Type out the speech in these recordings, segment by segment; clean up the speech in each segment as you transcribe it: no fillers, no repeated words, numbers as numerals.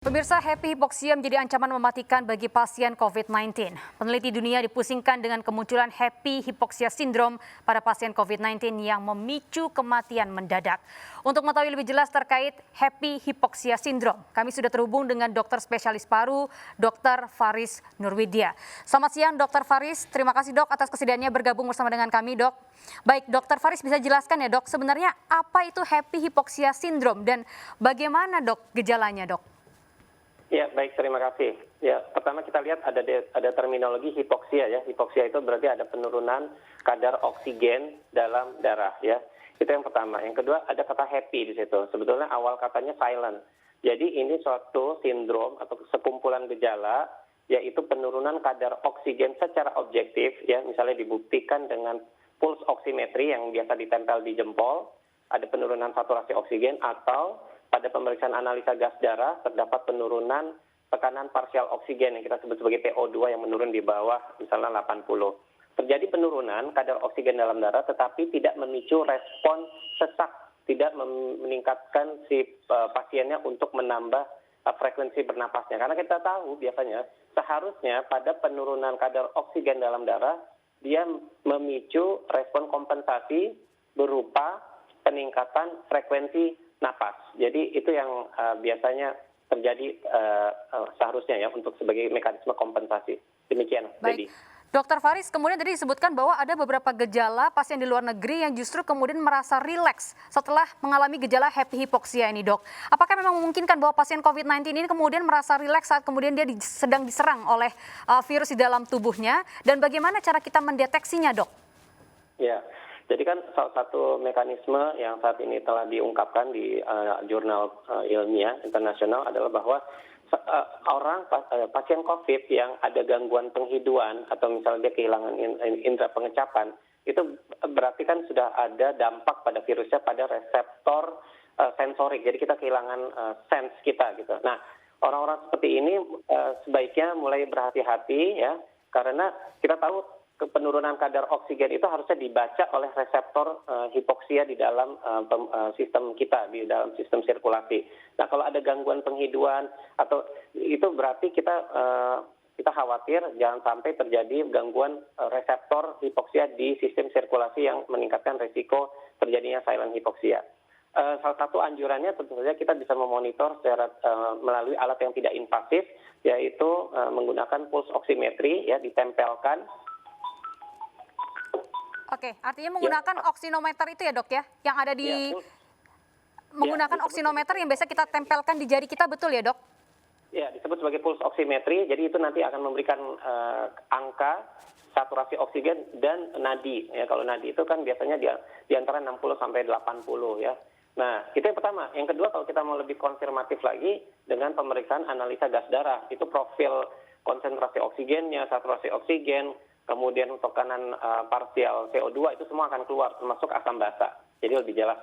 Pemirsa, happy hipoksia menjadi ancaman mematikan bagi pasien COVID-19. Peneliti dunia dipusingkan dengan kemunculan happy hipoksia sindrom pada pasien COVID-19 yang memicu kematian mendadak. Untuk mengetahui lebih jelas terkait happy hipoksia sindrom, kami sudah terhubung dengan dokter spesialis paru, Dr. Faris Nurwidya. Selamat siang, Dr. Faris. Terima kasih, Dok, atas kesediaannya bergabung bersama dengan kami, Dok. Baik, Dr. Faris, bisa jelaskan ya, Dok, sebenarnya apa itu happy hipoksia sindrom dan bagaimana, Dok, gejalanya, Dok? Ya, baik, terima kasih. Ya, pertama kita lihat ada terminologi hipoksia ya. Hipoksia itu berarti ada penurunan kadar oksigen dalam darah ya. Itu yang pertama. Yang kedua ada kata happy di situ. Sebetulnya awal katanya silent. Jadi ini suatu sindrom atau sekumpulan gejala yaitu penurunan kadar oksigen secara objektif ya. Misalnya dibuktikan dengan pulse oximetry yang biasa ditempel di jempol, ada penurunan saturasi oksigen atau pada pemeriksaan analisa gas darah terdapat penurunan tekanan parsial oksigen yang kita sebut sebagai PO2 yang menurun di bawah misalnya 80. Terjadi penurunan kadar oksigen dalam darah tetapi tidak memicu respon sesak, tidak meningkatkan si pasiennya untuk menambah frekuensi bernapasnya. Karena kita tahu biasanya seharusnya pada penurunan kadar oksigen dalam darah dia memicu respon kompensasi berupa peningkatan frekuensi napas. Jadi itu yang biasanya terjadi seharusnya ya untuk sebagai mekanisme kompensasi. Demikian. Baik. Jadi. Dokter Faris, kemudian tadi disebutkan bahwa ada beberapa gejala pasien di luar negeri yang justru kemudian merasa rileks setelah mengalami gejala happy hipoksia ini, Dok. Apakah memang memungkinkan bahwa pasien COVID-19 ini kemudian merasa rileks saat kemudian dia sedang diserang oleh virus di dalam tubuhnya? Dan bagaimana cara kita mendeteksinya, Dok? Ya. Jadi kan salah satu mekanisme yang saat ini telah diungkapkan di jurnal ilmiah internasional adalah bahwa orang pasien COVID yang ada gangguan penghiduan atau misalnya dia kehilangan indera pengecapan, itu berarti kan sudah ada dampak pada virusnya pada reseptor sensorik. Jadi kita kehilangan sense kita gitu. Nah, orang-orang seperti ini sebaiknya mulai berhati-hati ya, karena kita tahu penurunan kadar oksigen itu harusnya dibaca oleh reseptor hipoksia di dalam sistem kita, di dalam sistem sirkulasi. Nah, kalau ada gangguan penghiduan atau itu berarti kita khawatir jangan sampai terjadi gangguan reseptor hipoksia di sistem sirkulasi yang meningkatkan risiko terjadinya silent hipoksia. Salah satu anjurannya tentu saja kita bisa memonitor secara melalui alat yang tidak invasif, yaitu menggunakan pulse oximetry ya, ditempelkan. Oke, artinya menggunakan oksinometer itu ya, Dok ya? Yang ada di menggunakan oksinometer yang biasa kita tempelkan di jari kita, betul ya, Dok? Ya, disebut sebagai pulse oximetry. Jadi itu nanti akan memberikan angka saturasi oksigen dan nadi. Ya, kalau nadi itu kan biasanya di antara 60 sampai 80 ya. Nah, itu yang pertama. Yang kedua, kalau kita mau lebih konfirmatif lagi dengan pemeriksaan analisa gas darah, itu profil konsentrasi oksigennya, saturasi oksigen, kemudian tekanan parsial CO2 itu semua akan keluar, termasuk asam basa. Jadi lebih jelas.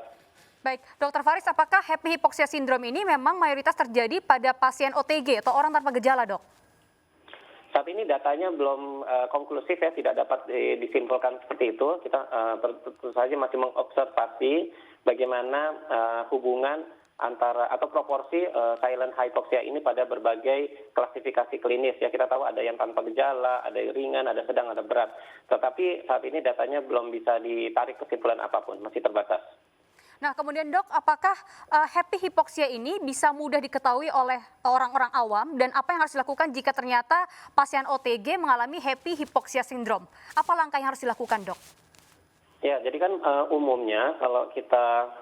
Baik, Dr. Faris, apakah happy hipoksia sindrom ini memang mayoritas terjadi pada pasien OTG atau orang tanpa gejala, Dok? Saat ini datanya belum konklusif ya, tidak dapat disimpulkan seperti itu. Kita tentu saja masih mengobservasi bagaimana hubungan antara atau proporsi silent hypoxia ini pada berbagai klasifikasi klinis ya. Kita tahu ada yang tanpa gejala, ada yang ringan, ada sedang, ada berat. Tetapi saat ini datanya belum bisa ditarik kesimpulan apapun, masih terbatas. Nah, kemudian, Dok, apakah happy hipoksia ini bisa mudah diketahui oleh orang-orang awam dan apa yang harus dilakukan jika ternyata pasien OTG mengalami happy hipoksia sindrom? Apa langkah yang harus dilakukan, Dok? Ya, jadi kan umumnya kalau kita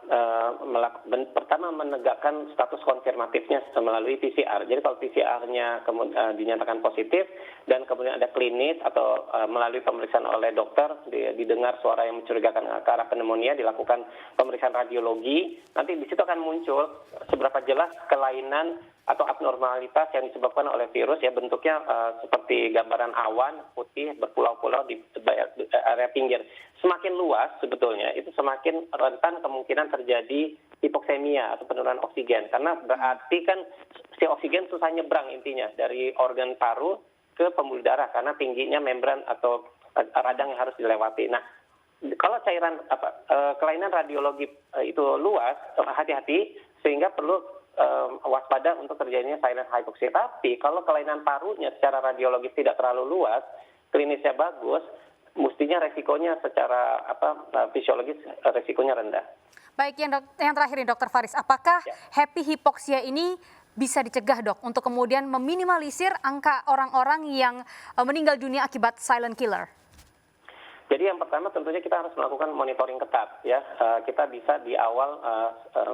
pertama menegakkan status konfirmatifnya melalui PCR. Jadi kalau PCR-nya dinyatakan positif dan kemudian ada klinis atau melalui pemeriksaan oleh dokter, didengar suara yang mencurigakan ke arah pneumonia, dilakukan pemeriksaan radiologi, nanti di situ akan muncul seberapa jelas kelainan atau abnormalitas yang disebabkan oleh virus ya, bentuknya seperti gambaran awan putih berpulau-pulau di area pinggir. Semakin luas sebetulnya itu semakin rentan kemungkinan terjadi hipoksemia atau penurunan oksigen, karena berarti kan si oksigen susah nyebrang intinya dari organ paru ke pembuluh darah karena tingginya membran atau radang yang harus dilewati. Nah, kalau cairan kelainan radiologi itu luas, hati-hati sehingga perlu waspada untuk terjadinya silent hypoxia. Tapi kalau kelainan parunya secara radiologis tidak terlalu luas, klinisnya bagus, mestinya resikonya secara fisiologis resikonya rendah. Baik, yang terakhir nih Dr. Faris, apakah Ya. happy hypoxia ini bisa dicegah dok untuk kemudian meminimalisir angka orang-orang yang meninggal dunia akibat silent killer? Jadi yang pertama tentunya kita harus melakukan monitoring ketat ya. Kita bisa di awal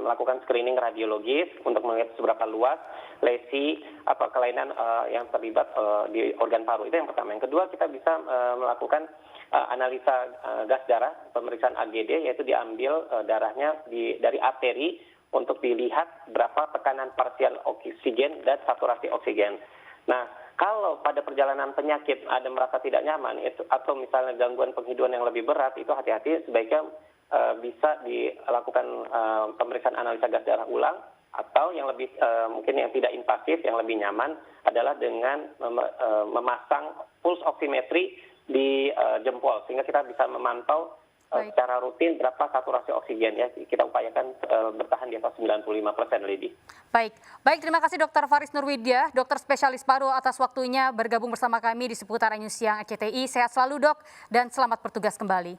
melakukan screening radiologis untuk melihat seberapa luas lesi apa kelainan yang terlibat di organ paru. Itu yang pertama. Yang kedua kita bisa melakukan analisa gas darah, pemeriksaan AGD, yaitu diambil darahnya dari arteri untuk dilihat berapa tekanan parsial oksigen dan saturasi oksigen. Nah, kalau pada perjalanan penyakit ada merasa tidak nyaman atau misalnya gangguan penghidupan yang lebih berat, itu hati-hati, sebaiknya bisa dilakukan pemeriksaan analisa gas darah ulang, atau yang lebih mungkin yang tidak invasif, yang lebih nyaman adalah dengan memasang pulse oximetry di jempol, sehingga kita bisa memantau secara rutin berapa saturasi oksigen ya. Kita upayakan bertahan di atas 95%, Lady. Baik, terima kasih Dr. Faris Nurwidya, dokter spesialis paru atas waktunya bergabung bersama kami di seputar News Siang RCTI. Sehat selalu dok dan selamat bertugas kembali.